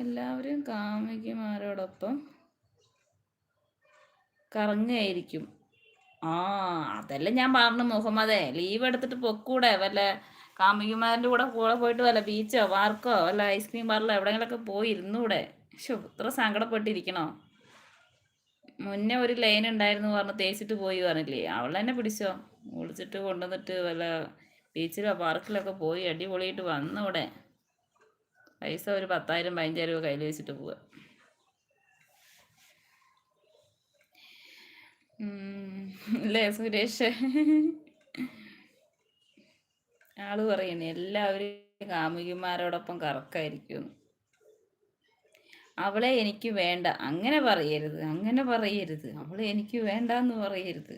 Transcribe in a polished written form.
എല്ലാവരും കാമുകിമാരോടൊപ്പം കറങ്ങുകയായിരിക്കും. ആ അതല്ല ഞാൻ പറഞ്ഞു മുഹമ്മദേ, ലീവ് എടുത്തിട്ട് പൊക്കൂടെ വല്ല കാമുകിമാരുടെ കൂടെ പോയിട്ട് വല്ല ബീച്ചോ പാർക്കോ വല്ല ഐസ്ക്രീം പാർലോ എവിടെയെങ്കിലൊക്കെ പോയി ഇരുന്നൂടെ? ഇത്ര സങ്കടപ്പെട്ടിരിക്കണോ? മുന്നേ ഒരു ലൈൻ ഉണ്ടായിരുന്നു പറഞ്ഞ് തേച്ചിട്ട് പോയി പറഞ്ഞില്ലേ, അവൾ തന്നെ പിടിച്ചോ, വിളിച്ചിട്ട് കൊണ്ടുവന്നിട്ട് വല്ല ബീച്ചിലോ പാർക്കിലൊക്കെ പോയി അടിപൊളിയായിട്ട് വന്നൂടെ? പൈസ ഒരു 10,000 15,000 രൂപ കയ്യിൽ വെച്ചിട്ട് പോവുക. അല്ലേ സുരേഷ്? ആള് പറയുന്നേ എല്ലാവരും കാമുകിമാരോടൊപ്പം കറക്കായിരിക്കും. അവളെ എനിക്ക് വേണ്ട, അങ്ങനെ പറയരുത്, അങ്ങനെ പറയരുത്. അവളെ എനിക്ക് വേണ്ട എന്ന് പറയരുത്.